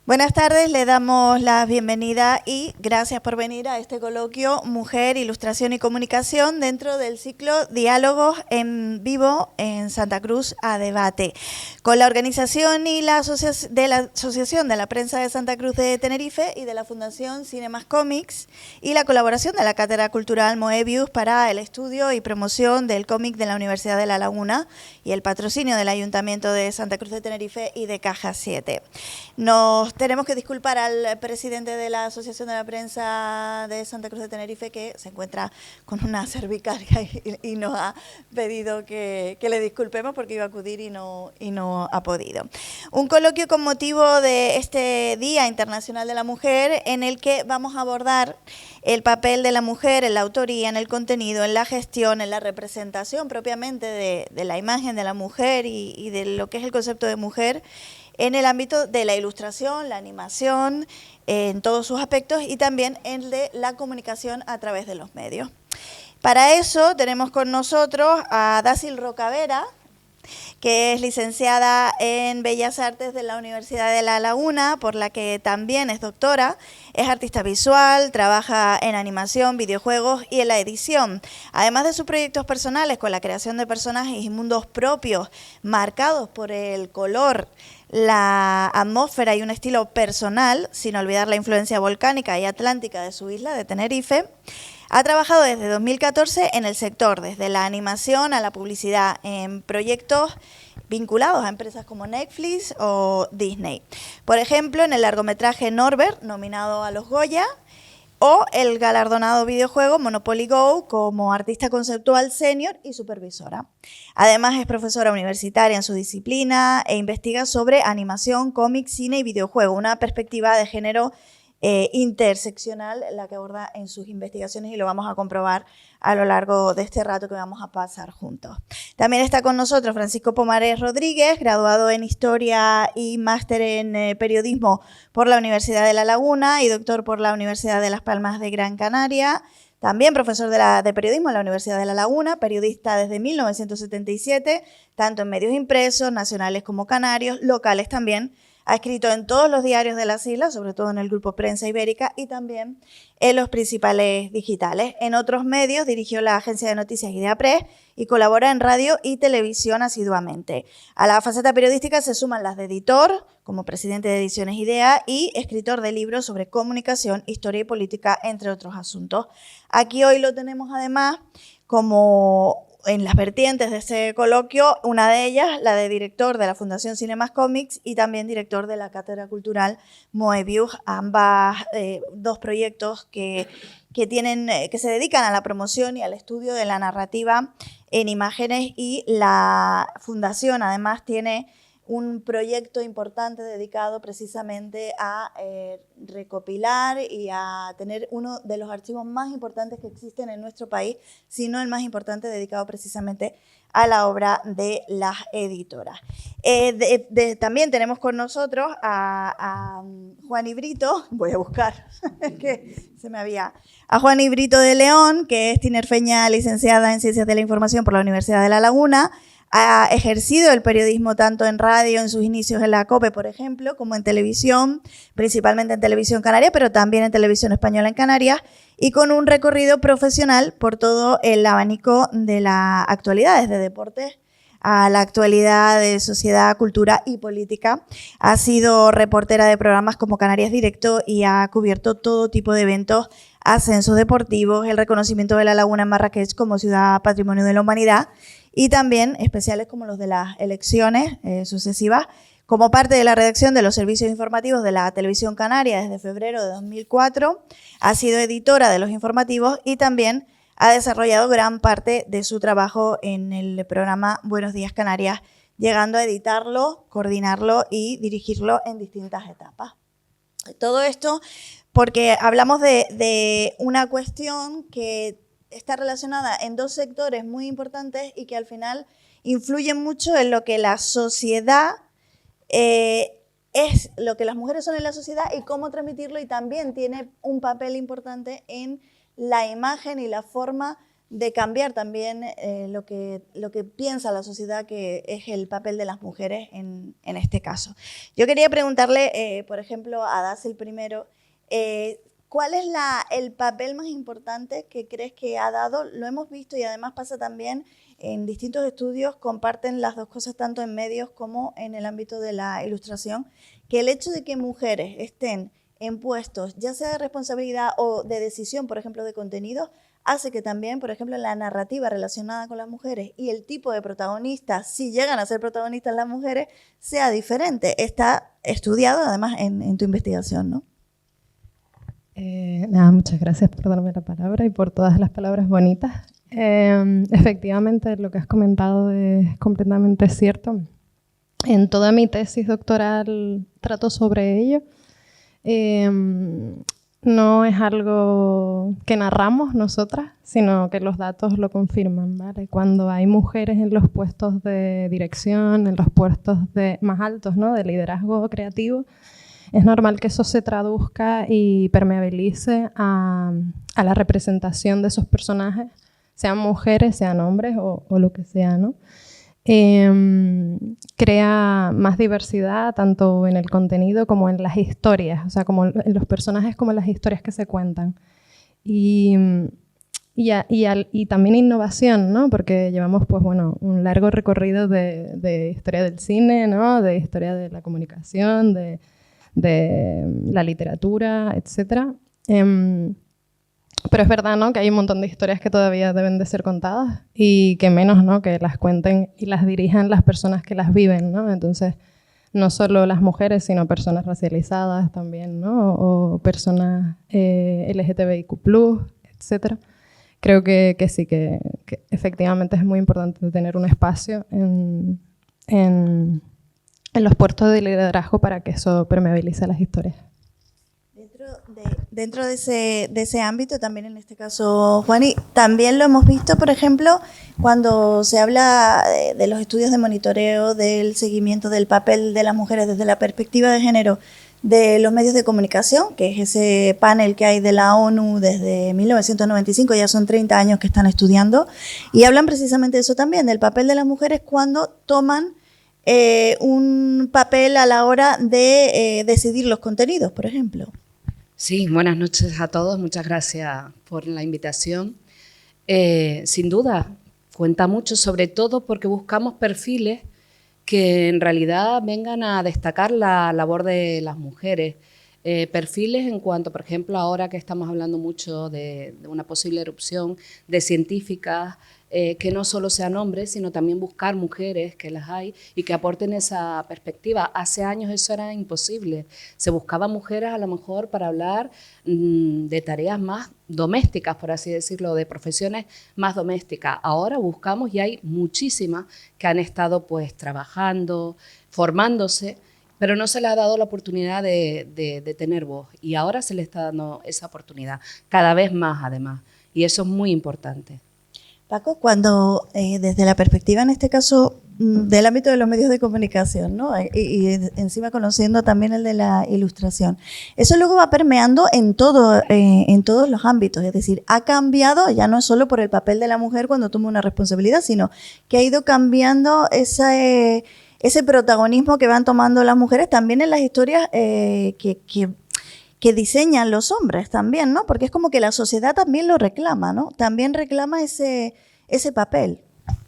Buenas tardes, le damos la bienvenida y gracias por venir a este coloquio Mujer, Ilustración y Comunicación dentro del ciclo Diálogos en Vivo en Santa Cruz a Debate, con la organización y la Asociación de la Prensa de Santa Cruz de Tenerife y de la Fundación Cinemas Comics y la colaboración de la Cátedra Cultural Moebius para el estudio y promoción del cómic de la Universidad de La Laguna y el patrocinio del Ayuntamiento de Santa Cruz de Tenerife y de Caja 7. Nos tenemos que disculpar al presidente de la Asociación de la Prensa de Santa Cruz de Tenerife, que se encuentra con una cervicaria y nos ha pedido que le disculpemos porque iba a acudir y no ha podido. Un coloquio con motivo de este Día Internacional de la Mujer, en el que vamos a abordar el papel de la mujer en la autoría, en el contenido, en la gestión, en la representación propiamente de la imagen de la mujer y de lo que es el concepto de mujer, en el ámbito de la ilustración, la animación, en todos sus aspectos y también en el de la comunicación a través de los medios. Para eso tenemos con nosotros a Dacil Rocavera, que es licenciada en Bellas Artes de la Universidad de La Laguna, por la que también es doctora, es artista visual, trabaja en animación, videojuegos y en la edición. Además de sus proyectos personales con la creación de personajes y mundos propios marcados por el color, la atmósfera y un estilo personal, sin olvidar la influencia volcánica y atlántica de su isla de Tenerife, ha trabajado desde 2014 en el sector, desde la animación a la publicidad, en proyectos vinculados a empresas como Netflix o Disney. Por ejemplo, en el largometraje Norbert, nominado a los Goya, o el galardonado videojuego Monopoly Go como artista conceptual senior y supervisora. Además, es profesora universitaria en su disciplina e investiga sobre animación, cómic, cine y videojuego, una perspectiva de género interseccional la que aborda en sus investigaciones y lo vamos a comprobar a lo largo de este rato que vamos a pasar juntos. También está con nosotros Francisco Pomares Rodríguez, graduado en Historia y máster en Periodismo por la Universidad de La Laguna y doctor por la Universidad de Las Palmas de Gran Canaria. También profesor de periodismo en la Universidad de La Laguna, periodista desde 1977, tanto en medios impresos, nacionales como canarios, locales también. Ha escrito en todos los diarios de las islas, sobre todo en el grupo Prensa Ibérica y también en los principales digitales. En otros medios dirigió la agencia de noticias Idea Press y colabora en radio y televisión asiduamente. A la faceta periodística se suman las de editor, como presidente de Ediciones Idea, y escritor de libros sobre comunicación, historia y política, entre otros asuntos. Aquí hoy lo tenemos además como en las vertientes de este coloquio, una de ellas, la de director de la Fundación Cinemas Comics y también director de la Cátedra Cultural Moebius, ambas dos proyectos que se dedican a la promoción y al estudio de la narrativa en imágenes, y la Fundación además tiene un proyecto importante dedicado precisamente a recopilar y a tener uno de los archivos más importantes que existen en nuestro país, si no el más importante, dedicado precisamente a la obra de las editoras. También tenemos con nosotros a Juan Ibrito, voy a buscar, que se me había... A Juan Ibrito de León, que es tinerfeña licenciada en Ciencias de la Información por la Universidad de La Laguna. Ha ejercido el periodismo tanto en radio, en sus inicios en la COPE, por ejemplo, como en televisión, principalmente en televisión canaria, pero también en televisión española en Canarias, y con un recorrido profesional por todo el abanico de la actualidad, desde deportes a la actualidad de sociedad, cultura y política. Ha sido reportera de programas como Canarias Directo y ha cubierto todo tipo de eventos, ascensos deportivos, el reconocimiento de La Laguna en Marrakech como ciudad patrimonio de la humanidad, y también especiales como los de las elecciones sucesivas, como parte de la redacción de los servicios informativos de la Televisión Canaria desde febrero de 2004, ha sido editora de los informativos y también ha desarrollado gran parte de su trabajo en el programa Buenos Días Canarias, llegando a editarlo, coordinarlo y dirigirlo en distintas etapas. Todo esto porque hablamos de una cuestión que está relacionada en dos sectores muy importantes y que al final influyen mucho en lo que la sociedad es, lo que las mujeres son en la sociedad y cómo transmitirlo, y también tiene un papel importante en la imagen y la forma de cambiar también lo que piensa la sociedad que es el papel de las mujeres en este caso. Yo quería preguntarle, por ejemplo, a Dassel primero, ¿cuál es el papel más importante que crees que ha dado? Lo hemos visto y además pasa también en distintos estudios, comparten las dos cosas tanto en medios como en el ámbito de la ilustración, que el hecho de que mujeres estén en puestos, ya sea de responsabilidad o de decisión, por ejemplo, de contenidos, hace que también, por ejemplo, la narrativa relacionada con las mujeres y el tipo de protagonistas, si llegan a ser protagonistas las mujeres, sea diferente. Está estudiado además en tu investigación, ¿no? Nada, muchas gracias por darme la palabra y por todas las palabras bonitas. Efectivamente, lo que has comentado es completamente cierto. En toda mi tesis doctoral trato sobre ello. No es algo que narramos nosotras, sino que los datos lo confirman, ¿vale? Cuando hay mujeres en los puestos de dirección, en los puestos más altos, ¿no?, de liderazgo creativo, es normal que eso se traduzca y permeabilice a la representación de esos personajes, sean mujeres, sean hombres o lo que sea, ¿no? Crea más diversidad tanto en el contenido como en las historias, o sea, como en los personajes como en las historias que se cuentan. Y también innovación, ¿no? Porque llevamos pues, bueno, un largo recorrido de historia del cine, ¿no?, de historia de la comunicación, de la literatura, etc. Pero es verdad, ¿no?, que hay un montón de historias que todavía deben de ser contadas y que menos, ¿no?, que las cuenten y las dirijan las personas que las viven, ¿no? Entonces, no solo las mujeres, sino personas racializadas también, ¿no?, o personas LGTBIQ+, etc. Creo que sí, que efectivamente es muy importante tener un espacio en los puestos de liderazgo para que eso permeabilice las historias. Dentro de ese ámbito, también en este caso, Juani, también lo hemos visto, por ejemplo, cuando se habla de los estudios de monitoreo, del seguimiento del papel de las mujeres desde la perspectiva de género de los medios de comunicación, que es ese panel que hay de la ONU desde 1995, ya son 30 años que están estudiando, y hablan precisamente de eso también, del papel de las mujeres cuando toman un papel a la hora de decidir los contenidos, por ejemplo. Sí, buenas noches a todos, muchas gracias por la invitación. Sin duda, cuenta mucho, sobre todo porque buscamos perfiles que en realidad vengan a destacar la labor de las mujeres. Perfiles en cuanto, por ejemplo, ahora que estamos hablando mucho de una posible erupción de científicas, que no solo sean hombres, sino también buscar mujeres, que las hay, y que aporten esa perspectiva. Hace años eso era imposible. Se buscaban mujeres a lo mejor para hablar de tareas más domésticas, por así decirlo, de profesiones más domésticas. Ahora buscamos, y hay muchísimas que han estado pues trabajando, formándose, pero no se les ha dado la oportunidad de tener voz. Y ahora se les está dando esa oportunidad, cada vez más además. Y eso es muy importante. Paco, cuando desde la perspectiva, en este caso, del ámbito de los medios de comunicación, ¿no?, y encima conociendo también el de la ilustración, eso luego va permeando en todos los ámbitos, es decir, ha cambiado, ya no es solo por el papel de la mujer cuando toma una responsabilidad, sino que ha ido cambiando ese protagonismo que van tomando las mujeres también en las historias que diseñan los hombres también, ¿no? Porque es como que la sociedad también lo reclama, ¿no? También reclama ese papel.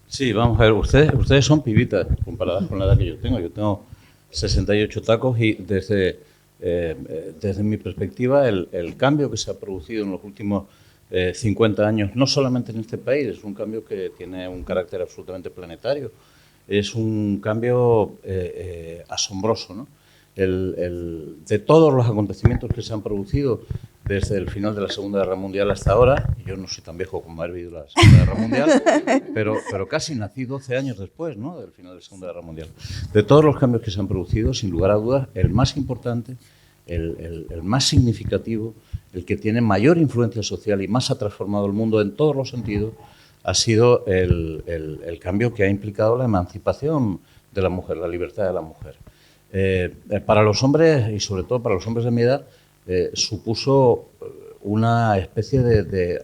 Sí, vamos a ver, ustedes son pibitas comparadas con la edad que yo tengo. Yo tengo 68 tacos y desde mi perspectiva el cambio que se ha producido en los últimos 50 años, no solamente en este país, es un cambio que tiene un carácter absolutamente planetario. Es un cambio asombroso, ¿no? De todos los acontecimientos que se han producido desde el final de la Segunda Guerra Mundial hasta ahora, y yo no soy tan viejo como haber vivido la Segunda Guerra Mundial, pero casi nací 12 años después, ¿no?, del final de la Segunda Guerra Mundial. De todos los cambios que se han producido, sin lugar a dudas, el más importante, el más significativo, el que tiene mayor influencia social y más ha transformado el mundo en todos los sentidos, ha sido el cambio que ha implicado la emancipación de la mujer, la libertad de la mujer. Para los hombres, y sobre todo para los hombres de mi edad, supuso una especie de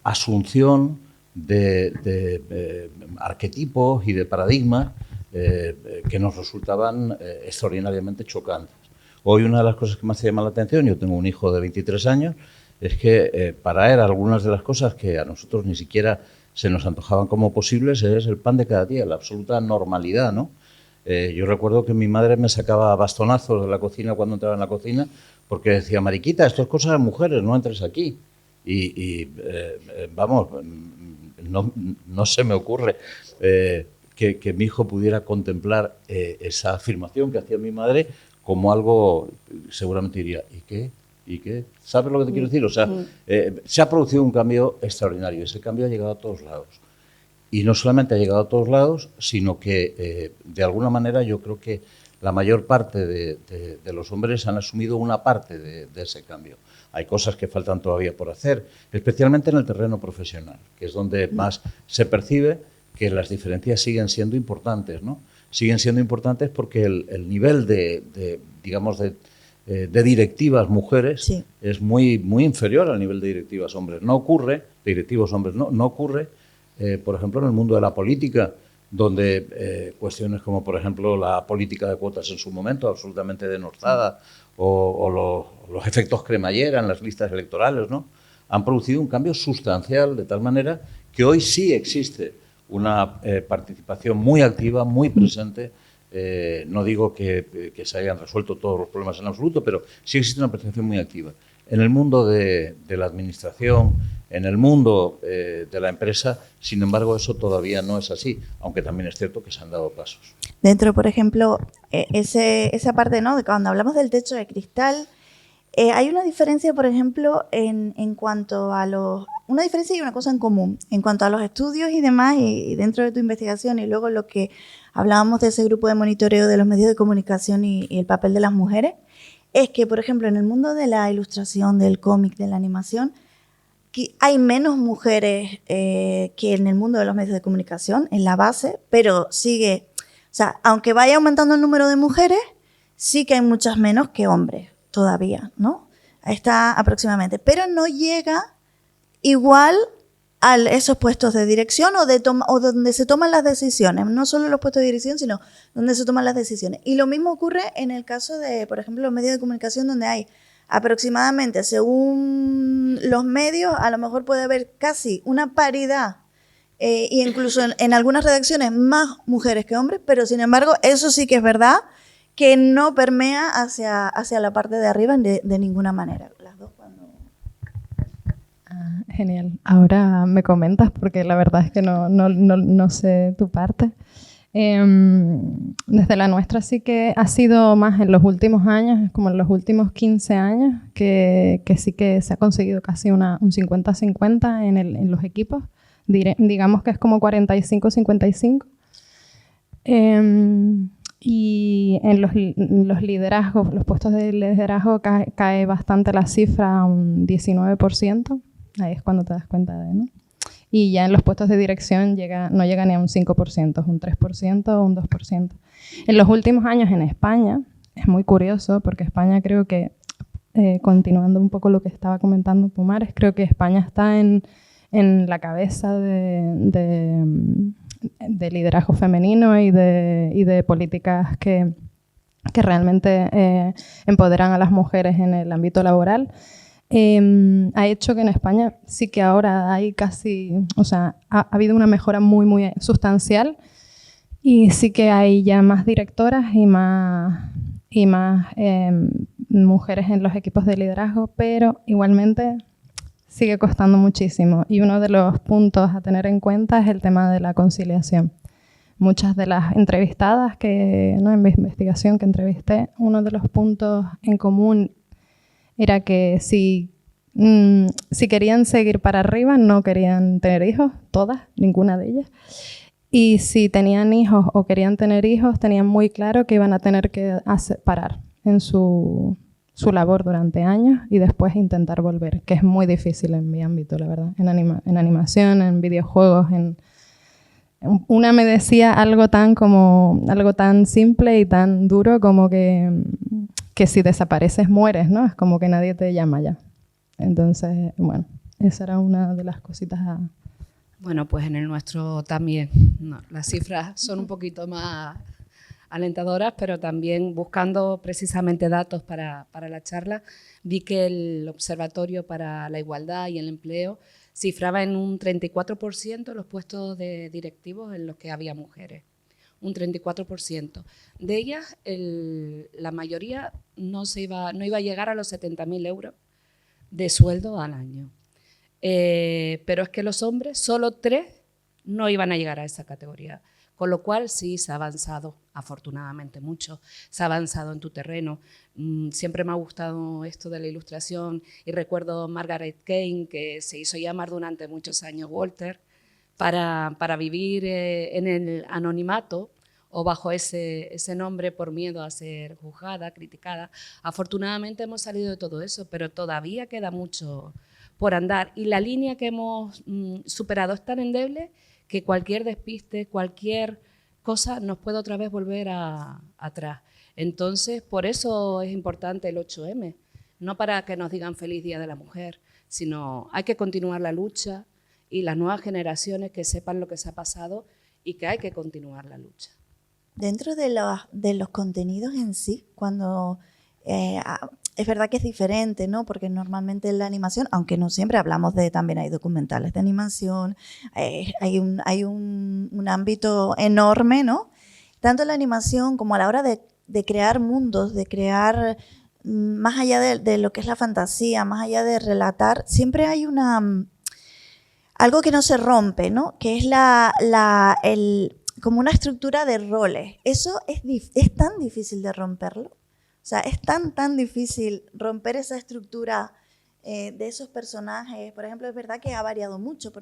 asunción de arquetipos y de paradigmas que nos resultaban extraordinariamente chocantes. Hoy una de las cosas que más se llama la atención, yo tengo un hijo de 23 años, es que para él algunas de las cosas que a nosotros ni siquiera se nos antojaban como posibles es el pan de cada día, la absoluta normalidad, ¿no? Yo recuerdo que mi madre me sacaba bastonazos de la cocina cuando entraba en la cocina porque decía, Mariquita, esto es cosa de mujeres, no entres aquí. Vamos, no se me ocurre que mi hijo pudiera contemplar esa afirmación que hacía mi madre como algo, seguramente diría, ¿y qué? ¿Y qué? ¿Sabes lo que te quiero decir? O sea, se ha producido un cambio extraordinario. Ese cambio ha llegado a todos lados. Y no solamente ha llegado a todos lados, sino que, de alguna manera, yo creo que la mayor parte de los hombres han asumido una parte de ese cambio. Hay cosas que faltan todavía por hacer, especialmente en el terreno profesional, que es donde más se percibe que las diferencias siguen siendo importantes, ¿no? Siguen siendo importantes porque el nivel digamos, de directivas mujeres sí. es muy inferior al nivel de directivas hombres. No ocurre, directivos hombres no ocurre, por ejemplo, en el mundo de la política, donde cuestiones como, por ejemplo, la política de cuotas en su momento, absolutamente denostada, o los efectos cremallera en las listas electorales, ¿no? Han producido un cambio sustancial de tal manera que hoy sí existe una participación muy activa, muy presente. No digo que se hayan resuelto todos los problemas en absoluto, pero sí existe una participación muy activa. En el mundo de la administración, en el mundo de la empresa, sin embargo, eso todavía no es así, aunque también es cierto que se han dado pasos. Dentro, por ejemplo, esa parte, ¿no?, de cuando hablamos del techo de cristal, hay una diferencia, por ejemplo, en cuanto a una diferencia y una cosa en común, en cuanto a los estudios y demás, y dentro de tu investigación, y luego lo que hablábamos de ese grupo de monitoreo de los medios de comunicación y el papel de las mujeres, es que, por ejemplo, en el mundo de la ilustración, del cómic, de la animación, hay menos mujeres que en el mundo de los medios de comunicación, en la base, pero sigue, o sea, aunque vaya aumentando el número de mujeres, sí que hay muchas menos que hombres todavía, ¿no? Ahí está aproximadamente, pero no llega igual a esos puestos de dirección o donde se toman las decisiones, no solo los puestos de dirección, sino donde se toman las decisiones. Y lo mismo ocurre en el caso de, por ejemplo, los medios de comunicación, donde hay aproximadamente, según los medios, a lo mejor puede haber casi una paridad, e incluso en algunas redacciones más mujeres que hombres, pero sin embargo, eso sí que es verdad, que no permea hacia la parte de arriba de ninguna manera. Las dos cuando... Genial. Ahora me comentas, porque la verdad es que no sé tu parte. Desde la nuestra sí que ha sido más en los últimos años, como en los últimos 15 años, que sí que se ha conseguido casi un 50-50 en los equipos. Digamos que es como 45-55. Y en los liderazgos, los puestos de liderazgo cae bastante la cifra a un 19%. Ahí es cuando te das cuenta ¿no? Y ya en los puestos de dirección no llega ni a un 5%, es un 3% o un 2%. En los últimos años en España, es muy curioso, porque España creo que, continuando un poco lo que estaba comentando Pumares, creo que España está en la cabeza de liderazgo femenino y de políticas que realmente empoderan a las mujeres en el ámbito laboral. Ha hecho que en España sí que ahora hay casi, o sea, ha habido una mejora muy, muy sustancial, y sí que hay ya más directoras y más mujeres en los equipos de liderazgo, pero igualmente sigue costando muchísimo. Y uno de los puntos a tener en cuenta es el tema de la conciliación. Muchas de las entrevistadas en mi investigación que entrevisté, uno de los puntos en común era que si querían seguir para arriba, no querían tener hijos, todas, ninguna de ellas. Y si tenían hijos o querían tener hijos, tenían muy claro que iban a tener que parar en su labor durante años y después intentar volver, que es muy difícil en mi ámbito, la verdad, en animación, en videojuegos. Una me decía algo tan simple y tan duro como que si desapareces mueres, ¿no? Es como que nadie te llama ya. Entonces, bueno, Esa era una de las cositas Bueno, pues en el nuestro también. No, las cifras son un poquito más alentadoras, pero también buscando precisamente datos para la charla, vi que el Observatorio para la Igualdad y el Empleo cifraba en un 34% los puestos de directivos en los que había mujeres. Un 34%. De ellas, la mayoría no iba a llegar a los 70.000 euros de sueldo al año. Pero es que los hombres, solo 3 no iban a llegar a esa categoría. Con lo cual sí se ha avanzado, afortunadamente mucho, se ha avanzado en tu terreno. Siempre me ha gustado esto de la ilustración y recuerdo Margaret Kane, que se hizo llamar durante muchos años Walter, para vivir en el anonimato o bajo ese nombre por miedo a ser juzgada, criticada. Afortunadamente hemos salido de todo eso, pero todavía queda mucho por andar. Y la línea que hemos superado es tan endeble que cualquier despiste, cualquier cosa nos puede otra vez volver atrás. Entonces, por eso es importante el 8M, no para que nos digan feliz Día de la Mujer, sino hay que continuar la lucha y las nuevas generaciones que sepan lo que se ha pasado y que hay que continuar la lucha. Dentro de los contenidos en sí, cuando es verdad que es diferente, ¿no? Porque normalmente en la animación, aunque no siempre hablamos también hay documentales de animación, hay un ámbito enorme, ¿no? Tanto en la animación como a la hora de crear mundos, de crear más allá de lo que es la fantasía, más allá de relatar, siempre hay algo que no se rompe, ¿no? Que es como una estructura de roles. Eso es tan difícil de romperlo. O sea, es tan difícil romper esa estructura de esos personajes. Por ejemplo, es verdad que ha variado mucho.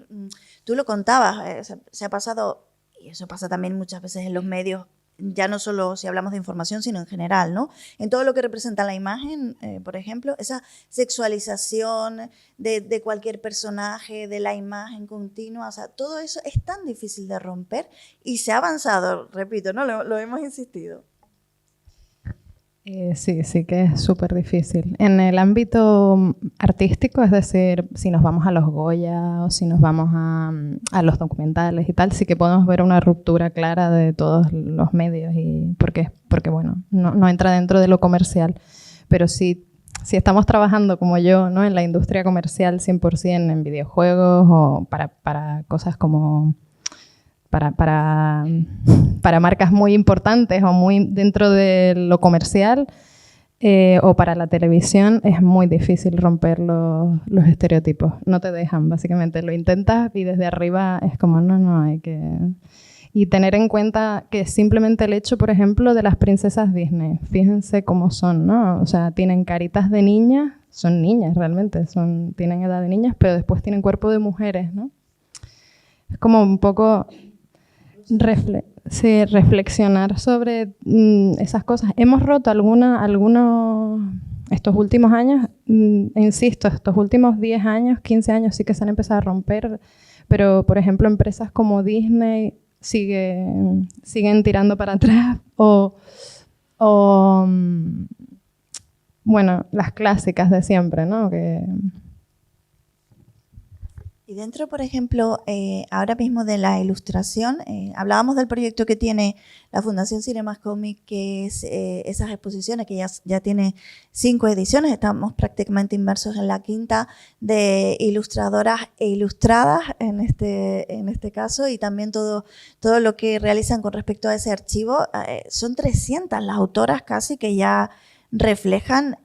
Tú lo contabas, se ha pasado, y eso pasa también muchas veces en los medios, ya no solo si hablamos de información, sino en general, ¿no? En todo lo que representa la imagen, por ejemplo, esa sexualización de cualquier personaje, de la imagen continua, o sea, todo eso es tan difícil de romper y se ha avanzado, repito, ¿no? Lo hemos insistido. Sí que es súper difícil. En el ámbito artístico, es decir, si nos vamos a los Goya o si nos vamos a los documentales y tal, sí que podemos ver una ruptura clara de todos los medios y porque bueno, no entra dentro de lo comercial. Pero si estamos trabajando como yo, ¿no? En la industria comercial 100%, en videojuegos o para cosas como para marcas muy importantes o muy dentro de lo comercial o para la televisión, es muy difícil romper los estereotipos. No te dejan, básicamente. Lo intentas y desde arriba es como, no, hay que... Y tener en cuenta que simplemente el hecho, por ejemplo, de las princesas Disney, fíjense cómo son, ¿no? O sea, tienen caritas de niñas, son niñas realmente, tienen edad de niñas, pero después tienen cuerpo de mujeres, ¿no? Es como un poco... reflexionar sobre esas cosas. Hemos roto algunos estos últimos años, insisto, estos últimos 10 años, 15 años sí que se han empezado a romper, pero por ejemplo empresas como Disney siguen tirando para atrás o bueno, las clásicas de siempre, ¿no? Y dentro, por ejemplo, ahora mismo de la ilustración, hablábamos del proyecto que tiene la Fundación Cinemas Comic, que es esas exposiciones, que ya tiene 5 ediciones, estamos prácticamente inmersos en la 5ª, de ilustradoras e ilustradas en este caso, y también todo lo que realizan con respecto a ese archivo. Son 300 las autoras casi que ya reflejan...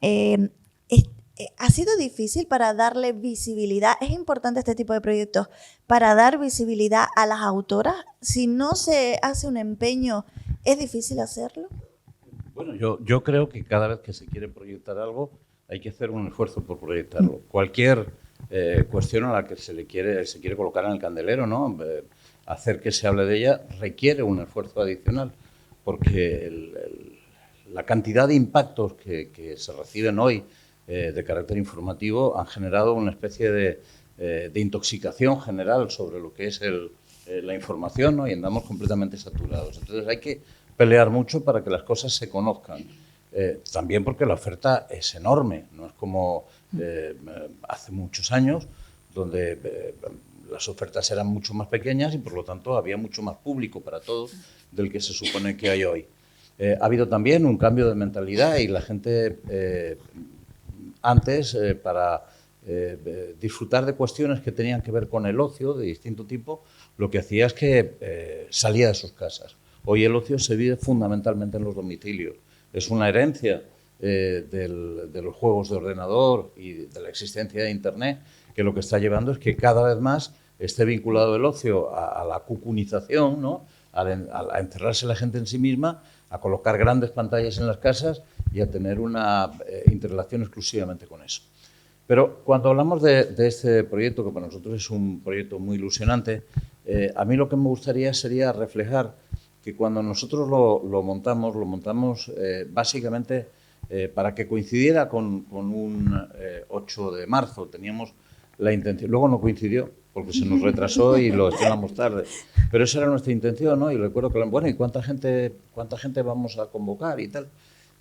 ¿Ha sido difícil para darle visibilidad? ¿Es importante este tipo de proyectos para dar visibilidad a las autoras? Si no se hace un empeño, ¿es difícil hacerlo? Bueno, yo creo que cada vez que se quiere proyectar algo hay que hacer un esfuerzo por proyectarlo. Cualquier cuestión a la que se quiere colocar en el candelero, ¿no? Hacer que se hable de ella requiere un esfuerzo adicional, porque la cantidad de impactos que se reciben hoy de carácter informativo han generado una especie de intoxicación general sobre lo que es la información, ¿no? Y andamos completamente saturados. Entonces hay que pelear mucho para que las cosas se conozcan. También porque la oferta es enorme, no es como hace muchos años donde las ofertas eran mucho más pequeñas y por lo tanto había mucho más público para todos del que se supone que hay hoy. Ha habido también un cambio de mentalidad y la gente antes para disfrutar de cuestiones que tenían que ver con el ocio de distinto tipo, lo que hacía es que salía de sus casas. Hoy el ocio se vive fundamentalmente en los domicilios. Es una herencia de los juegos de ordenador y de la existencia de Internet, que lo que está llevando es que cada vez más esté vinculado el ocio a la cucunización, ¿no? A encerrarse la gente en sí misma, a colocar grandes pantallas en las casas y a tener una interrelación exclusivamente con eso. Pero cuando hablamos de este proyecto, que para nosotros es un proyecto muy ilusionante, a mí lo que me gustaría sería reflejar que cuando nosotros lo montamos básicamente para que coincidiera con un 8 de marzo. Teníamos la intención, luego no coincidió porque se nos retrasó y lo estrenamos tarde, pero esa era nuestra intención, ¿no? Y recuerdo que, bueno, ¿y cuánta gente vamos a convocar y tal?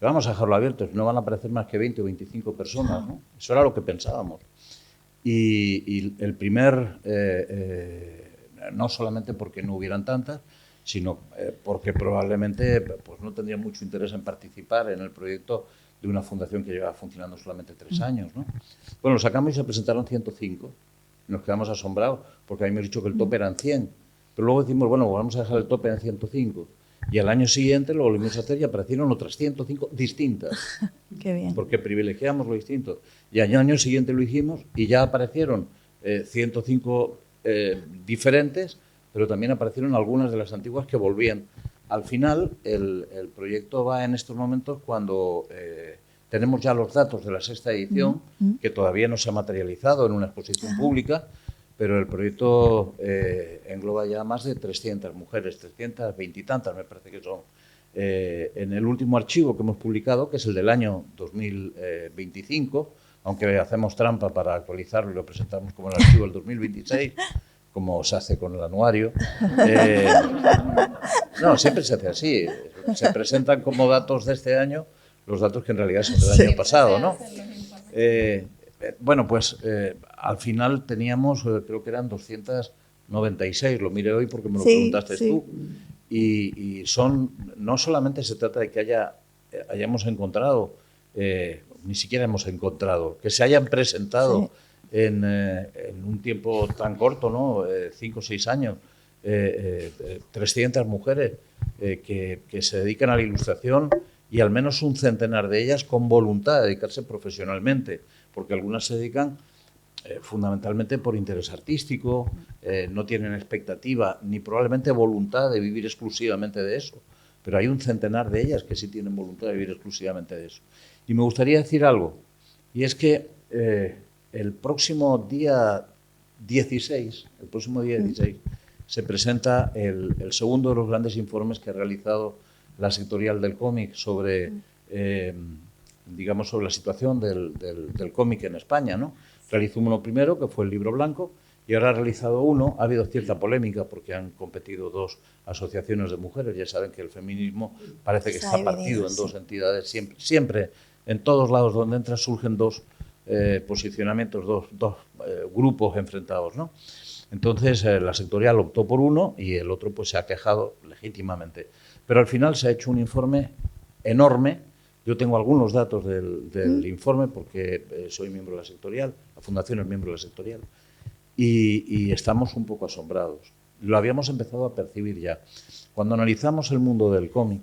Vamos a dejarlo abierto, no van a aparecer más que 20 o 25 personas, ¿no? Eso era lo que pensábamos. Y el primer, no solamente porque no hubieran tantas, sino porque probablemente pues, no tendrían mucho interés en participar en el proyecto de una fundación que lleva funcionando solamente 3 años, ¿no? Bueno, lo sacamos y se presentaron 105. Nos quedamos asombrados porque habíamos dicho que el tope eran 100. Pero luego decimos, bueno, vamos a dejar el tope en 105. Y al año siguiente lo volvimos a hacer y aparecieron otras 105 distintas. Qué bien. Porque privilegiamos lo distinto. Y al año siguiente lo hicimos y ya aparecieron 105 diferentes, pero también aparecieron algunas de las antiguas que volvían. Al final, el proyecto va en estos momentos cuando tenemos ya los datos de la 6ª edición, que todavía no se ha materializado en una exposición pública, pero el proyecto engloba ya más de 300 mujeres, 320 y tantas me parece que son. En el último archivo que hemos publicado, que es el del año 2025, aunque hacemos trampa para actualizarlo y lo presentamos como el archivo del 2026, como se hace con el anuario. No, siempre se hace así. Se presentan como datos de este año los datos que en realidad son del año pasado, ¿no? Bueno, pues al final teníamos, creo que eran 296, lo miré hoy porque me lo preguntaste tú, y son, no solamente se trata de que hayamos encontrado, ni siquiera hemos encontrado, que se hayan presentado en un tiempo tan corto, ¿no? 5 o 6 años, 300 mujeres que se dedican a la ilustración y al menos un centenar de ellas con voluntad de dedicarse profesionalmente, porque algunas se dedican fundamentalmente por interés artístico, no tienen expectativa ni probablemente voluntad de vivir exclusivamente de eso, pero hay un centenar de ellas que sí tienen voluntad de vivir exclusivamente de eso. Y me gustaría decir algo, y es que el próximo día 16, se presenta el segundo de los grandes informes que ha realizado la sectorial del cómic sobre, digamos, sobre la situación del cómic en España, ¿no? Realizó uno primero, que fue el Libro Blanco, y ahora ha realizado uno. Ha habido cierta polémica porque han competido 2 asociaciones de mujeres. Ya saben que el feminismo parece que está partido en 2 entidades. Siempre, en todos lados donde entra, surgen 2 posicionamientos, dos grupos enfrentados, ¿no? Entonces, la sectorial optó por uno y el otro pues se ha quejado legítimamente. Pero al final se ha hecho un informe enorme. Yo tengo algunos datos del informe porque soy miembro de la sectorial, la fundación es miembro de la sectorial, y estamos un poco asombrados. Lo habíamos empezado a percibir ya. Cuando analizamos el mundo del cómic,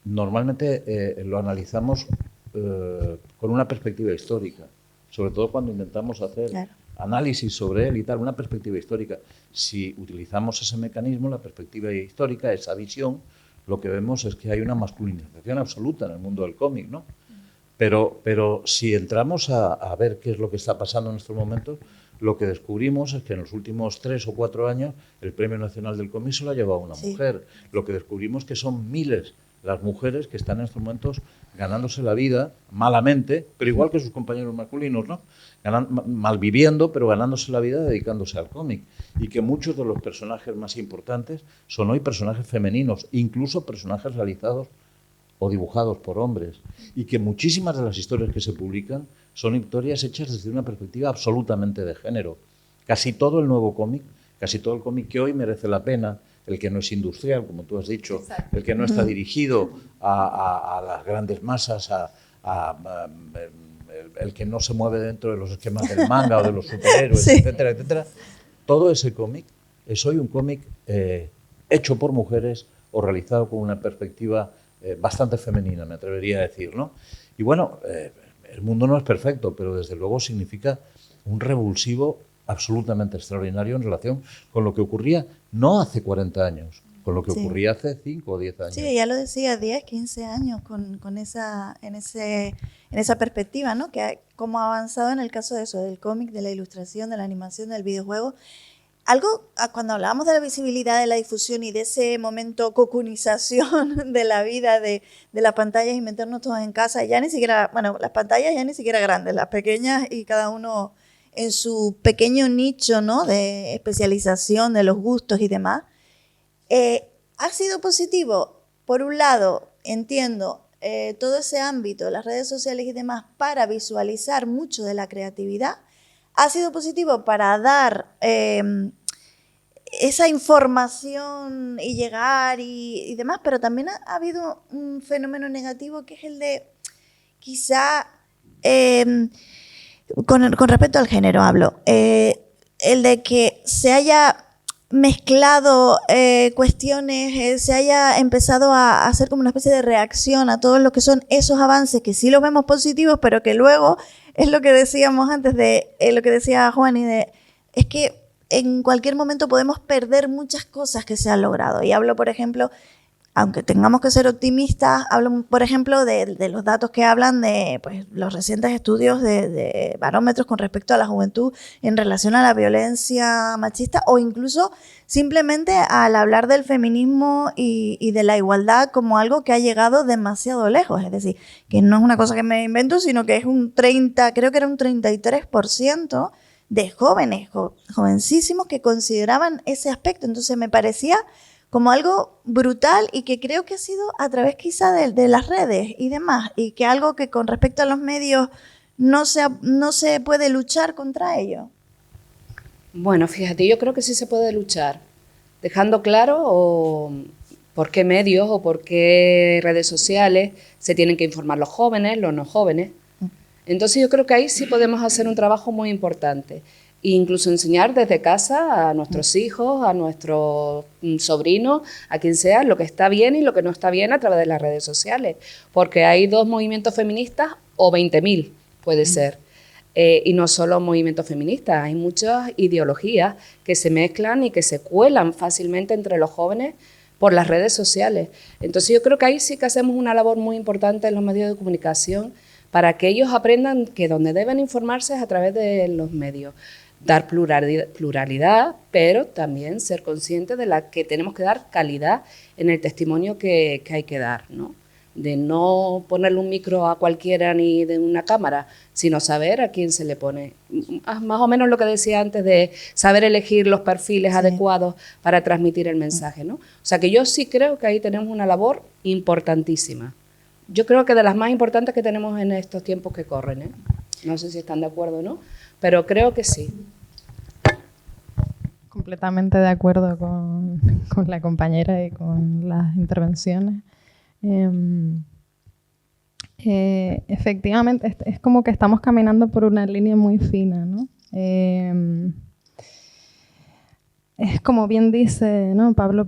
normalmente lo analizamos con una perspectiva histórica, sobre todo cuando intentamos hacer análisis sobre él y tal, una perspectiva histórica. Si utilizamos ese mecanismo, la perspectiva histórica, esa visión, lo que vemos es que hay una masculinización absoluta en el mundo del cómic, ¿no? Pero si entramos a ver qué es lo que está pasando en estos momentos, lo que descubrimos es que en los últimos 3 o 4 años el Premio Nacional del Cómic se lo ha llevado una mujer. Lo que descubrimos es que son miles las mujeres que están en estos momentos ganándose la vida malamente, pero igual que sus compañeros masculinos, ¿no? Malviviendo, pero ganándose la vida dedicándose al cómic. Y que muchos de los personajes más importantes son hoy personajes femeninos, incluso personajes realizados o dibujados por hombres. Y que muchísimas de las historias que se publican son historias hechas desde una perspectiva absolutamente de género. Casi todo el nuevo cómic, casi todo el cómic que hoy merece la pena, el que no es industrial, como tú has dicho, exacto, el que no está dirigido a las grandes masas, el que no se mueve dentro de los esquemas del manga o de los superhéroes, sí, etcétera, etcétera. Todo ese cómic es hoy un cómic hecho por mujeres o realizado con una perspectiva bastante femenina, me atrevería a decir, ¿no? Y bueno, el mundo no es perfecto, pero desde luego significa un revulsivo absolutamente extraordinario en relación con lo que ocurría no hace 40 años, con lo que ocurría hace 5 o 10 años. Sí, ya lo decía, 10, 15 años en esa perspectiva, ¿no? Que cómo ha avanzado en el caso de eso, del cómic, de la ilustración, de la animación, del videojuego. Algo, cuando hablábamos de la visibilidad, de la difusión y de ese momento cocunización de la vida, de las pantallas y meternos todos en casa, ya ni siquiera, bueno, las pantallas ya ni siquiera grandes, las pequeñas y cada uno en su pequeño nicho, ¿no? De especialización, de los gustos y demás. Ha sido positivo, por un lado, entiendo, todo ese ámbito, las redes sociales y demás, para visualizar mucho de la creatividad. Ha sido positivo para dar esa información y llegar y demás, pero también ha habido un fenómeno negativo que es el de quizá, con respecto al género hablo, el de que se haya mezclado cuestiones, se haya empezado a hacer como una especie de reacción a todo lo que son esos avances que sí los vemos positivos, pero que luego es lo que decíamos antes de lo que decía Juan es que en cualquier momento podemos perder muchas cosas que se han logrado. Y hablo, por ejemplo, aunque tengamos que ser optimistas, hablo, por ejemplo, de los datos que hablan de pues, los recientes estudios de barómetros con respecto a la juventud en relación a la violencia machista o incluso simplemente al hablar del feminismo y de la igualdad como algo que ha llegado demasiado lejos. Es decir, que no es una cosa que me invento, sino que es un 30, creo que era un 33% de jóvenes, jovencísimos que consideraban ese aspecto. Entonces me parecía como algo brutal y que creo que ha sido a través quizá de las redes y demás, y que algo que con respecto a los medios no se puede luchar contra ello. Bueno, fíjate, yo creo que sí se puede luchar, dejando claro por qué medios o por qué redes sociales se tienen que informar los jóvenes, los no jóvenes. Entonces yo creo que ahí sí podemos hacer un trabajo muy importante. E incluso enseñar desde casa a nuestros hijos, a nuestros sobrinos, a quien sea, lo que está bien y lo que no está bien a través de las redes sociales. Porque hay 2 movimientos feministas o 20.000, puede ser. Y no solo movimientos feministas, hay muchas ideologías que se mezclan y que se cuelan fácilmente entre los jóvenes por las redes sociales. Entonces yo creo que ahí sí que hacemos una labor muy importante en los medios de comunicación para que ellos aprendan que donde deben informarse es a través de los medios. Dar pluralidad, pero también ser conscientes de la que tenemos que dar calidad en el testimonio que hay que dar, ¿no? De no ponerle un micro a cualquiera ni de una cámara, sino saber a quién se le pone. Más o menos lo que decía antes de saber elegir los perfiles adecuados para transmitir el mensaje, ¿no? O sea que yo sí creo que ahí tenemos una labor importantísima. Yo creo que de las más importantes que tenemos en estos tiempos que corren, ¿eh? No sé si están de acuerdo o no, pero creo que sí. Completamente de acuerdo con la compañera y con las intervenciones. Efectivamente, es como que estamos caminando por una línea muy fina, ¿no? Es como bien dice, ¿no? Paco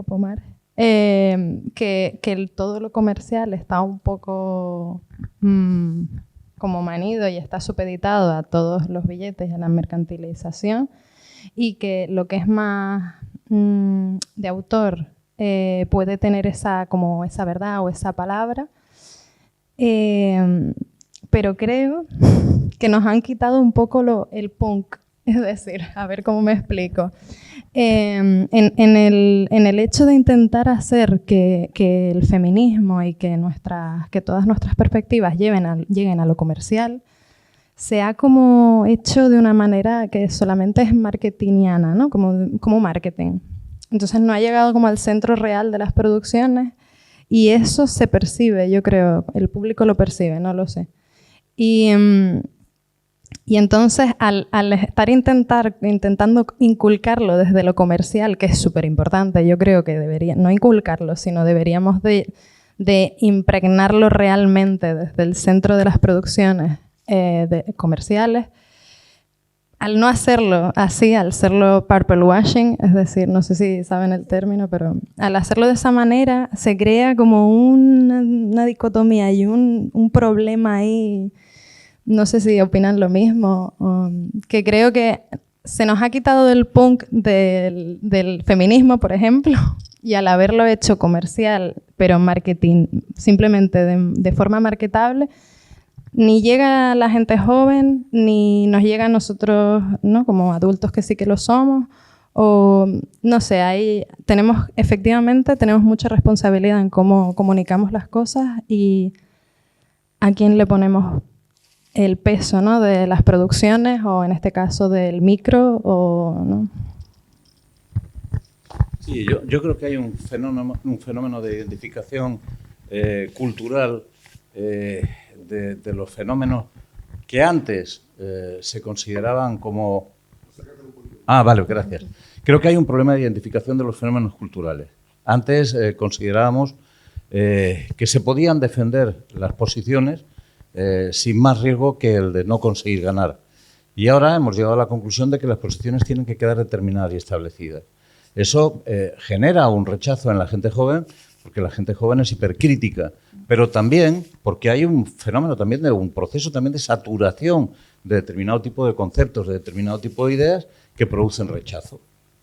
Pomar, que todo lo comercial está un poco como manido y está supeditado a todos los billetes y a la mercantilización, y que lo que es más de autor puede tener esa verdad o esa palabra, pero creo que nos han quitado un poco el punk. Es decir, a ver cómo me explico. En el hecho de intentar hacer que el feminismo y que todas nuestras perspectivas lleguen a lo comercial, se ha como hecho de una manera que solamente es marketingiana, ¿no? Como marketing. Entonces no ha llegado como al centro real de las producciones, y eso se percibe, yo creo, el público lo percibe, no lo sé. Y entonces, al estar intentando inculcarlo desde lo comercial, que es súper importante, yo creo que no inculcarlo, sino deberíamos de impregnarlo realmente desde el centro de las producciones comerciales. Al no hacerlo así, al hacerlo purple washing, es decir, no sé si saben el término, pero al hacerlo de esa manera se crea como una dicotomía y un problema ahí. No sé si opinan lo mismo, que creo que se nos ha quitado del punk del feminismo, por ejemplo, y al haberlo hecho comercial, pero marketing, simplemente de forma marketable, ni llega a la gente joven, ni nos llega a nosotros, ¿no? Como adultos que sí que lo somos, o no sé, efectivamente tenemos mucha responsabilidad en cómo comunicamos las cosas y a quién le ponemos el peso, ¿no? De las producciones o en este caso del micro, ¿no? Sí, yo creo que hay un fenómeno de identificación cultural de los fenómenos que antes se consideraban como... Ah, vale, gracias. Creo que hay un problema de identificación de los fenómenos culturales. Antes considerábamos que se podían defender las posiciones sin más riesgo que el de no conseguir ganar. Y ahora hemos llegado a la conclusión de que las posiciones tienen que quedar determinadas y establecidas. Eso genera un rechazo en la gente joven, porque la gente joven es hipercrítica, pero también porque hay un fenómeno también de un proceso también de saturación de determinado tipo de conceptos, de determinado tipo de ideas que producen rechazo.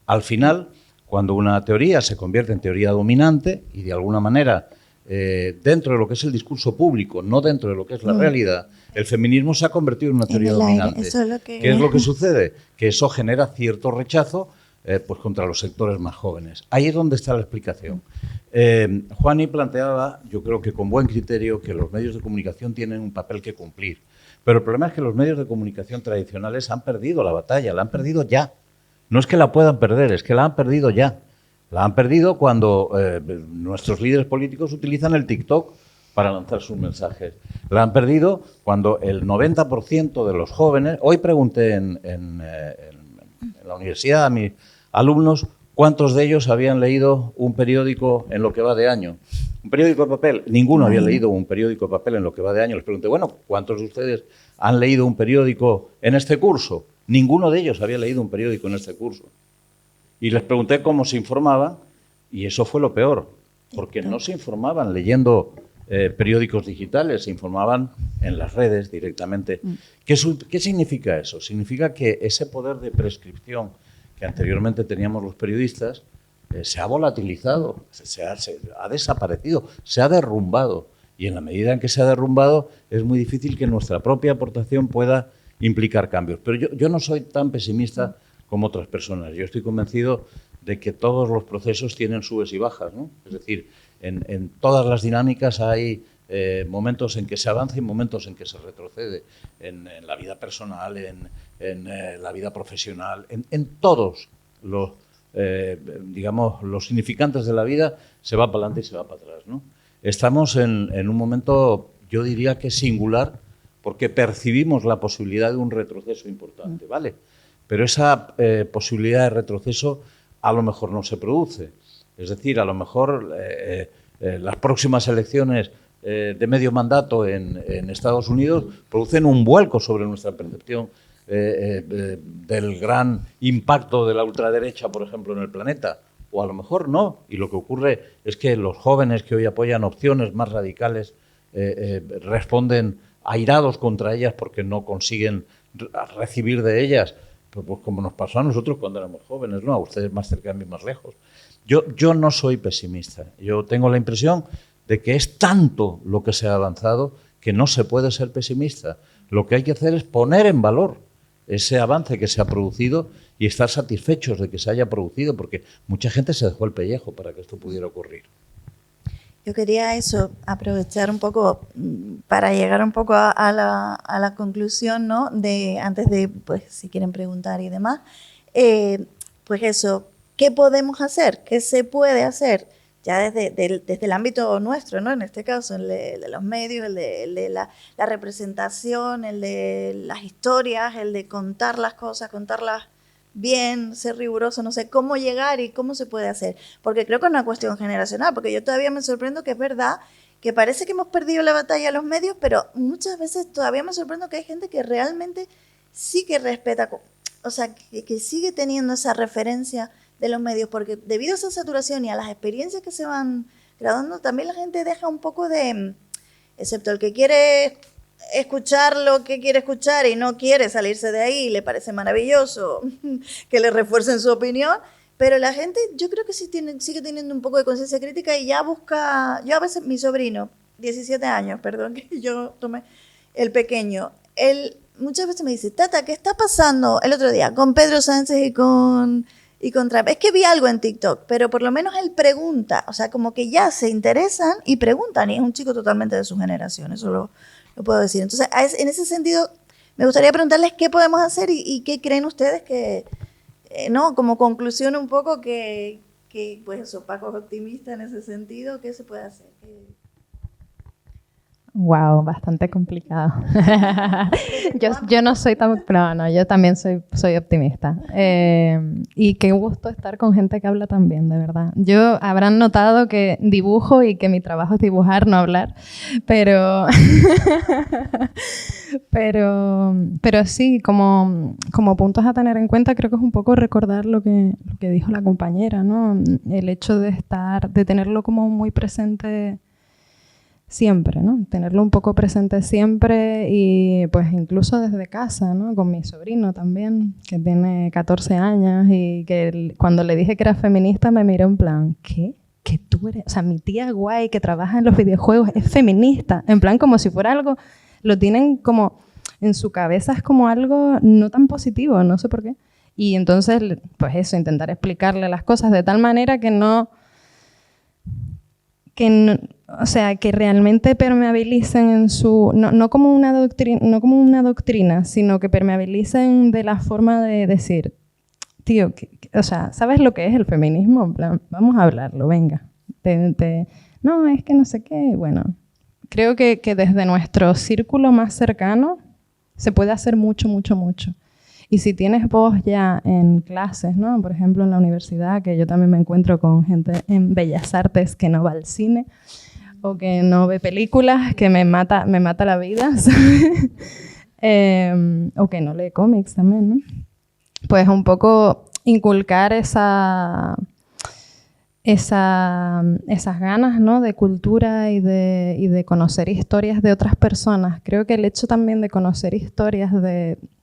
Al final, cuando una teoría se convierte en teoría dominante y de alguna manera dentro de lo que es el discurso público, no dentro de lo que es la realidad, el feminismo se ha convertido en una teoría dominante. ¿Qué es lo que sucede? Que eso genera cierto rechazo pues contra los sectores más jóvenes. Ahí es donde está la explicación. Juani planteaba, yo creo que con buen criterio, que los medios de comunicación tienen un papel que cumplir. Pero el problema es que los medios de comunicación tradicionales han perdido la batalla, la han perdido ya. No es que la puedan perder, es que la han perdido ya. La han perdido cuando nuestros líderes políticos utilizan el TikTok para lanzar sus mensajes. La han perdido cuando el 90% de los jóvenes... Hoy pregunté en la universidad a mis alumnos cuántos de ellos habían leído un periódico en lo que va de año. Un periódico de papel. Ninguno había leído un periódico de papel en lo que va de año. Les pregunté, bueno, ¿cuántos de ustedes han leído un periódico en este curso? Ninguno de ellos había leído un periódico en este curso. Y les pregunté cómo se informaban y eso fue lo peor, porque no se informaban leyendo periódicos digitales, se informaban en las redes directamente. ¿Qué significa eso? Significa que ese poder de prescripción que anteriormente teníamos los periodistas se ha volatilizado, se ha desaparecido, se ha derrumbado. Y en la medida en que se ha derrumbado es muy difícil que nuestra propia aportación pueda implicar cambios. Pero yo no soy tan pesimista como otras personas. Yo estoy convencido de que todos los procesos tienen subes y bajas, ¿no? Es decir, en todas las dinámicas hay momentos en que se avanza y momentos en que se retrocede, en la vida personal, en la vida profesional, en todos los, digamos, los significantes de la vida se va para adelante y se va para atrás, ¿no? Estamos en un momento, yo diría que singular, porque percibimos la posibilidad de un retroceso importante, ¿vale? Pero esa posibilidad de retroceso a lo mejor no se produce. Es decir, a lo mejor las próximas elecciones de medio mandato en Estados Unidos producen un vuelco sobre nuestra percepción del gran impacto de la ultraderecha, por ejemplo, en el planeta. O a lo mejor no. Y lo que ocurre es que los jóvenes que hoy apoyan opciones más radicales responden airados contra ellas porque no consiguen recibir de ellas, pues como nos pasó a nosotros cuando éramos jóvenes, ¿no? A ustedes más cerca, a mí más lejos. Yo no soy pesimista. Yo tengo la impresión de que es tanto lo que se ha avanzado que no se puede ser pesimista. Lo que hay que hacer es poner en valor ese avance que se ha producido y estar satisfechos de que se haya producido, porque mucha gente se dejó el pellejo para que esto pudiera ocurrir. Yo quería aprovechar un poco para llegar un poco a la conclusión, ¿no? Antes de, pues, si quieren preguntar y demás, pues eso, ¿qué podemos hacer? ¿Qué se puede hacer? ya desde el ámbito nuestro, ¿no? En este caso, el de los medios, el de la representación, el de las historias, el de contar las cosas, contarlas bien, ser riguroso, no sé cómo llegar y cómo se puede hacer. Porque creo que es una cuestión generacional, porque yo todavía me sorprendo que es verdad que parece que hemos perdido la batalla a los medios, pero muchas veces todavía me sorprendo que hay gente que realmente sí que respeta, o sea, que sigue teniendo esa referencia de los medios, porque debido a esa saturación y a las experiencias que se van graduando, también la gente deja un poco de, excepto el que quiere escuchar lo que quiere escuchar y no quiere salirse de ahí, le parece maravilloso que le refuercen su opinión, pero la gente yo creo que sí sigue teniendo un poco de conciencia crítica y ya busca, yo a veces, mi sobrino, 17 años, perdón, que yo tomé el pequeño, él muchas veces me dice, Tata, ¿qué está pasando el otro día con Pedro Sánchez y con Trump? Es que vi algo en TikTok, pero por lo menos él pregunta, o sea, como que ya se interesan y preguntan, y es un chico totalmente de su generación, eso lo puedo decir. Entonces, en ese sentido, me gustaría preguntarles qué podemos hacer y qué creen ustedes que, no, como conclusión un poco que pues eso, Paco es optimista en ese sentido, ¿qué se puede hacer? Wow, bastante complicado. yo no soy tan... No, yo también soy optimista. Y qué gusto estar con gente que habla tan bien, de verdad. Habrán notado que dibujo y que mi trabajo es dibujar, no hablar, pero sí, como puntos a tener en cuenta, creo que es un poco recordar lo que dijo la compañera, ¿no? El hecho de tenerlo como muy presente siempre, ¿no? Tenerlo un poco presente siempre y pues incluso desde casa, ¿no? Con mi sobrino también, que tiene 14 años y que cuando le dije que era feminista me miró en plan, ¿qué? ¿Que tú eres? O sea, mi tía guay que trabaja en los videojuegos es feminista. En plan como si fuera algo, lo tienen como en su cabeza, es como algo no tan positivo, no sé por qué. Y entonces, pues eso, intentar explicarle las cosas de tal manera que o sea, que realmente permeabilicen en su... No como una doctrina, sino que permeabilicen de la forma de decir, tío, o sea, ¿sabes lo que es el feminismo? En plan, vamos a hablarlo, venga. No, es que no sé qué. Bueno, creo que desde nuestro círculo más cercano se puede hacer mucho, mucho, mucho. Y si tienes voz ya en clases, ¿no? Por ejemplo, en la universidad, que yo también me encuentro con gente en Bellas Artes que no va al cine o que no ve películas, que me mata la vida, ¿sabes? O que no lee cómics también, ¿no? Pues un poco inculcar esas ganas, ¿no? De cultura y de conocer historias de otras personas. Creo que el hecho también de conocer historias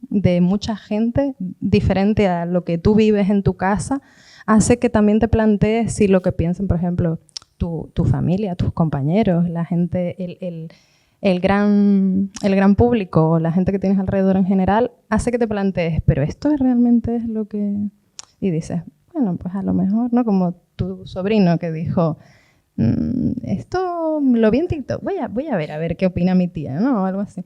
de mucha gente diferente a lo que tú vives en tu casa hace que también te plantees si lo que piensan, por ejemplo, tu familia, tus compañeros, la gente, el gran público, la gente que tienes alrededor en general, hace que te plantees, pero esto realmente es lo que... Y dices, bueno, pues a lo mejor, ¿no? Como tu sobrino que dijo, esto lo vi en TikTok, voy a ver qué opina mi tía, ¿no? O algo así.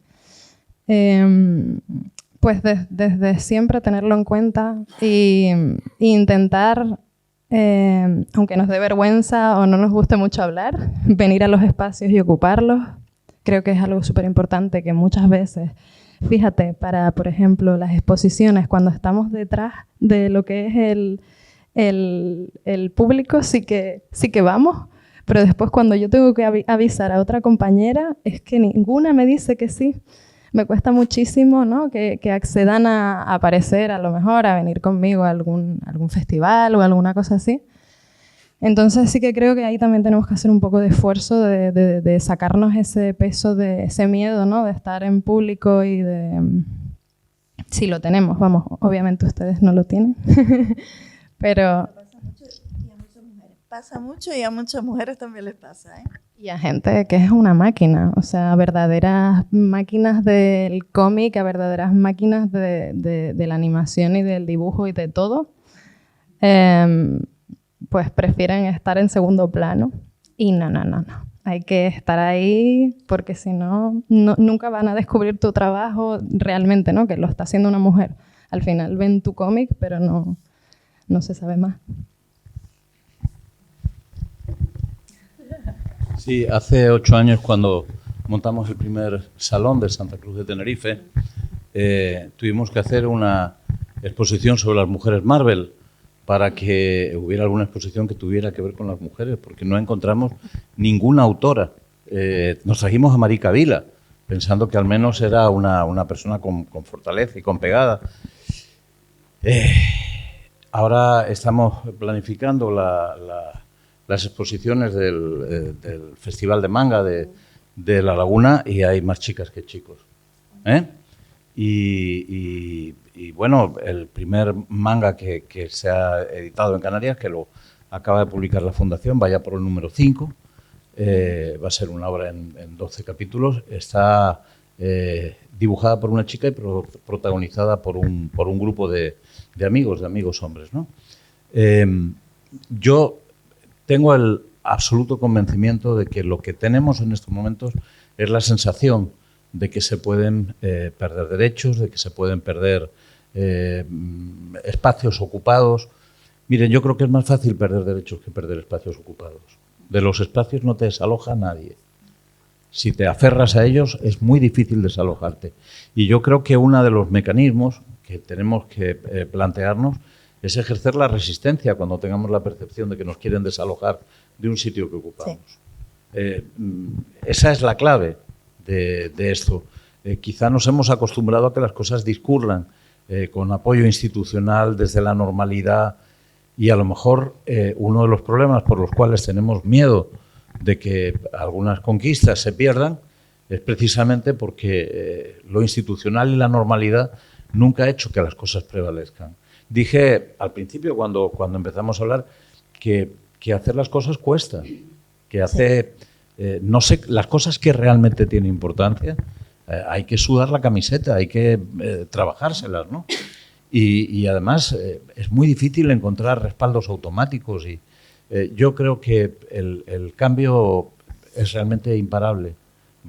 Pues desde siempre tenerlo en cuenta e intentar, aunque nos dé vergüenza o no nos guste mucho hablar, venir a los espacios y ocuparlos. Creo que es algo súper importante que muchas veces, fíjate, para, por ejemplo, las exposiciones, cuando estamos detrás de lo que es el público, sí que vamos, pero después cuando yo tengo que avisar a otra compañera, es que ninguna me dice que sí. Me cuesta muchísimo, ¿no? que accedan a aparecer, a lo mejor, a venir conmigo a algún festival o alguna cosa así. Entonces sí que creo que ahí también tenemos que hacer un poco de esfuerzo de sacarnos ese peso, ese miedo, ¿no? De estar en público y de... Sí lo tenemos, vamos, obviamente ustedes no lo tienen, pero... Pasa mucho y a muchas mujeres también les pasa, ¿eh? Y a gente que es una máquina, o sea, verdaderas máquinas del cómic, a verdaderas máquinas de la animación y del dibujo y de todo, pues prefieren estar en segundo plano. Y no. Hay que estar ahí porque si no, nunca van a descubrir tu trabajo realmente, ¿no? Que lo está haciendo una mujer. Al final ven tu cómic, pero no se sabe más. Sí, hace 8 años cuando montamos el primer salón de Santa Cruz de Tenerife, tuvimos que hacer una exposición sobre las mujeres Marvel para que hubiera alguna exposición que tuviera que ver con las mujeres, porque no encontramos ninguna autora. Nos trajimos a Marica Vila, pensando que al menos era una persona con fortaleza y con pegada. Ahora estamos planificando las exposiciones del Festival de Manga de La Laguna y hay más chicas que chicos. Y bueno, el primer manga que se ha editado en Canarias, que lo acaba de publicar la Fundación, vaya por el número 5, va a ser una obra en 12 capítulos, está dibujada por una chica y protagonizada por un grupo de amigos hombres, ¿no? Yo tengo el absoluto convencimiento de que lo que tenemos en estos momentos es la sensación de que se pueden perder derechos, de que se pueden perder espacios ocupados. Miren, yo creo que es más fácil perder derechos que perder espacios ocupados. De los espacios no te desaloja nadie. Si te aferras a ellos es muy difícil desalojarte. Y yo creo que uno de los mecanismos que tenemos que plantearnos es ejercer la resistencia cuando tengamos la percepción de que nos quieren desalojar de un sitio que ocupamos. Sí. Esa es la clave de esto. Quizá nos hemos acostumbrado a que las cosas discurran con apoyo institucional desde la normalidad y a lo mejor uno de los problemas por los cuales tenemos miedo de que algunas conquistas se pierdan es precisamente porque lo institucional y la normalidad nunca ha hecho que las cosas prevalezcan. Dije al principio, cuando empezamos a hablar, que hacer las cosas cuesta, que hace, no sé, las cosas que realmente tienen importancia, hay que sudar la camiseta, hay que trabajárselas, ¿no? Y además es muy difícil encontrar respaldos automáticos y yo creo que el cambio es realmente imparable.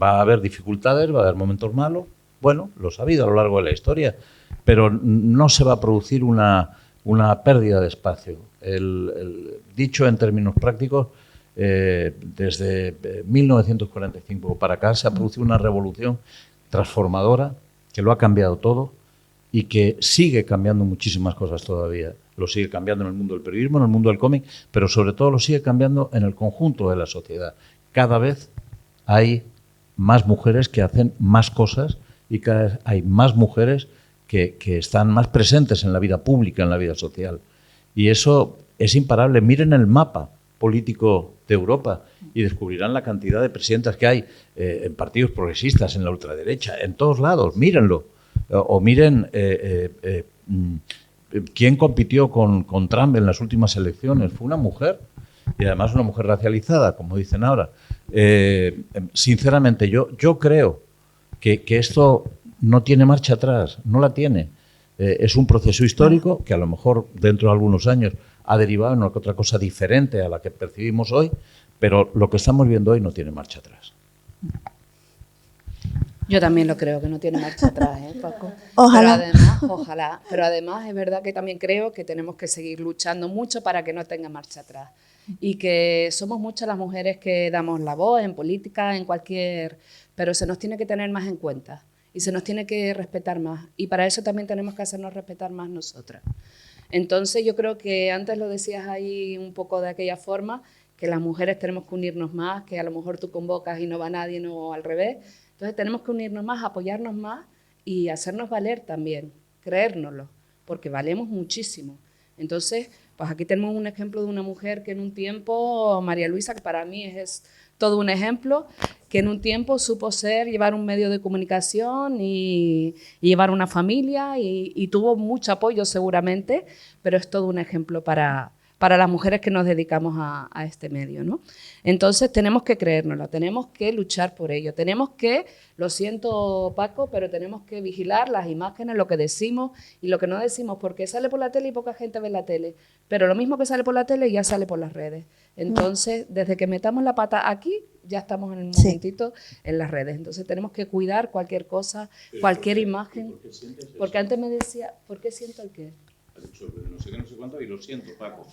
Va a haber dificultades, va a haber momentos malos, bueno, los ha habido a lo largo de la historia, pero no se va a producir una pérdida de espacio. Dicho en términos prácticos, desde 1945 para acá se ha producido una revolución transformadora que lo ha cambiado todo y que sigue cambiando muchísimas cosas todavía. Lo sigue cambiando en el mundo del periodismo, en el mundo del cómic, pero sobre todo lo sigue cambiando en el conjunto de la sociedad. Cada vez hay más mujeres que hacen más cosas y cada vez hay más mujeres que están más presentes en la vida pública, en la vida social. Y eso es imparable. Miren el mapa político de Europa y descubrirán la cantidad de presidentas que hay en partidos progresistas, en la ultraderecha, en todos lados. Mírenlo. O miren quién compitió con Trump en las últimas elecciones. Fue una mujer, y además una mujer racializada, como dicen ahora. Sinceramente, yo creo que esto no tiene marcha atrás, no la tiene. Es un proceso histórico que a lo mejor dentro de algunos años ha derivado en otra cosa diferente a la que percibimos hoy, pero lo que estamos viendo hoy no tiene marcha atrás. Yo también lo creo, que no tiene marcha atrás, Paco. Ojalá. Ojalá. Pero además es verdad que también creo que tenemos que seguir luchando mucho para que no tenga marcha atrás. Y que somos muchas las mujeres que damos la voz en política, en cualquier... Pero se nos tiene que tener más en cuenta y se nos tiene que respetar más. Y para eso también tenemos que hacernos respetar más nosotras. Entonces yo creo que antes lo decías ahí un poco de aquella forma, que las mujeres tenemos que unirnos más, que a lo mejor tú convocas y no va nadie, no al revés. Entonces tenemos que unirnos más, apoyarnos más y hacernos valer también, creérnoslo, porque valemos muchísimo. Entonces, pues aquí tenemos un ejemplo de una mujer que en un tiempo, María Luisa, que para mí es todo un ejemplo, que en un tiempo supo llevar un medio de comunicación y llevar una familia y tuvo mucho apoyo seguramente, pero es todo un ejemplo para las mujeres que nos dedicamos a este medio, ¿no? Entonces tenemos que creérnoslo, tenemos que luchar por ello, tenemos que, lo siento Paco, pero tenemos que vigilar las imágenes, lo que decimos y lo que no decimos, porque sale por la tele y poca gente ve la tele, pero lo mismo que sale por la tele ya sale por las redes. Entonces, desde que metamos la pata aquí, ya estamos en el momentito en las redes. Entonces tenemos que cuidar cualquier cosa, cualquier imagen, porque antes me decía, ¿por qué siento el qué? Ha dicho no sé qué, no sé cuánto, y lo siento, Paco.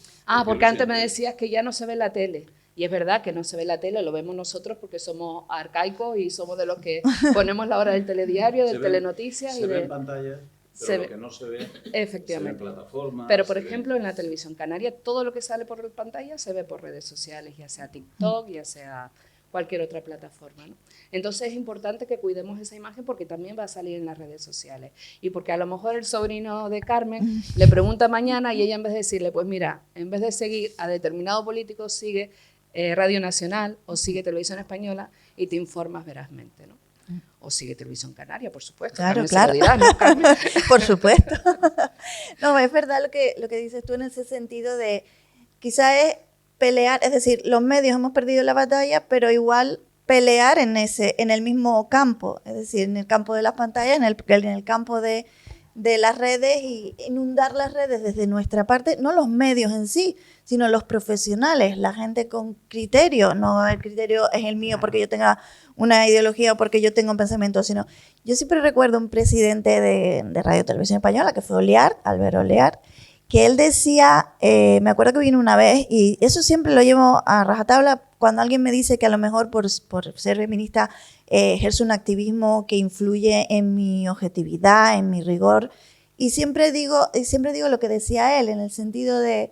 Porque antes me decías que ya no se ve la tele. Y es verdad que no se ve la tele, lo vemos nosotros porque somos arcaicos y somos de los que ponemos la hora del telediario, del telenoticias. Se ve en pantalla, pero lo que no se ve, efectivamente, se ve en plataformas. Pero, por ejemplo, en la televisión canaria, todo lo que sale por pantalla se ve por redes sociales, ya sea TikTok, ya sea cualquier otra plataforma, ¿no? Entonces es importante que cuidemos esa imagen porque también va a salir en las redes sociales. Y porque a lo mejor el sobrino de Carmen le pregunta mañana y ella, en vez de decirle, pues mira, en vez de seguir a determinado político, sigue Radio Nacional o sigue Televisión Española y te informas verazmente, ¿no? O sigue Televisión Canaria, por supuesto. Claro, Carmen claro. se lo dirá, ¿no, Carmen? Por supuesto. No, es verdad lo que dices tú en ese sentido de quizá es pelear, es decir, los medios hemos perdido la batalla, pero igual pelear en el mismo campo, es decir, en el campo de las pantallas, en el campo de las redes, y inundar las redes desde nuestra parte, no los medios en sí, sino los profesionales, la gente con criterio, no el criterio es el mío porque yo tenga una ideología o porque yo tenga un pensamiento, sino yo siempre recuerdo un presidente de Radio Televisión Española, que fue Oleart, Albert Oleart, que él decía, me acuerdo que vino una vez, y eso siempre lo llevo a rajatabla cuando alguien me dice que a lo mejor por ser feminista ejerce un activismo que influye en mi objetividad, en mi rigor, y siempre digo lo que decía él, en el sentido de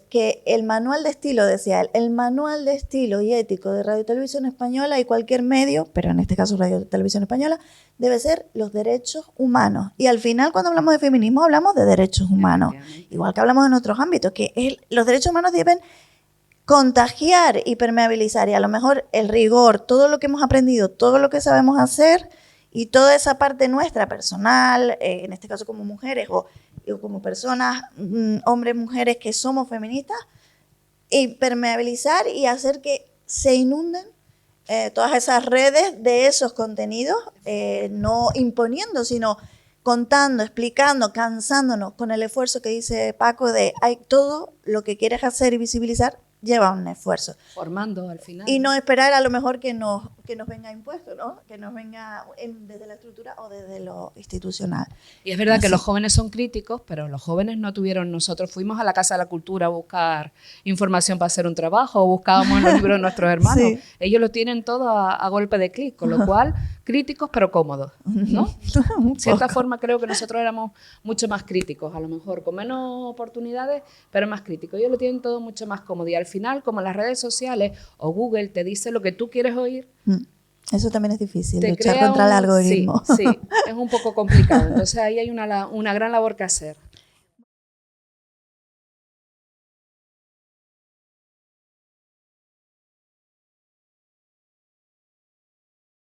que el manual de estilo, decía él, el manual de estilo y ético de Radio Televisión Española y cualquier medio, pero en este caso Radio Televisión Española, debe ser los derechos humanos. Y al final, cuando hablamos de feminismo, hablamos de derechos humanos, igual que hablamos en otros ámbitos, que los derechos humanos deben contagiar y permeabilizar, y a lo mejor el rigor, todo lo que hemos aprendido, todo lo que sabemos hacer, y toda esa parte nuestra, personal, en este caso como mujeres o como personas, hombres, mujeres que somos feministas, y permeabilizar y hacer que se inunden todas esas redes de esos contenidos, no imponiendo, sino contando, explicando, cansándonos con el esfuerzo que dice Paco de todo lo que quieres hacer y visibilizar lleva un esfuerzo. Formando al final. Y no esperar a lo mejor que nos venga impuesto, ¿no? Que nos venga desde la estructura o desde lo institucional. Y es verdad que los jóvenes son críticos, pero los jóvenes no tuvieron, nosotros fuimos a la Casa de la Cultura a buscar información para hacer un trabajo, o buscábamos en los libros de nuestros hermanos. Sí. Ellos lo tienen todo a golpe de clic, con lo cual, críticos pero cómodos, ¿no? De cierta forma creo que nosotros éramos mucho más críticos, a lo mejor con menos oportunidades, pero más críticos. Ellos lo tienen todo mucho más cómodo. Y al final, como las redes sociales o Google te dice lo que tú quieres oír, eso también es difícil, luchar contra el algoritmo. Sí, es un poco complicado. Entonces ahí hay una gran labor que hacer.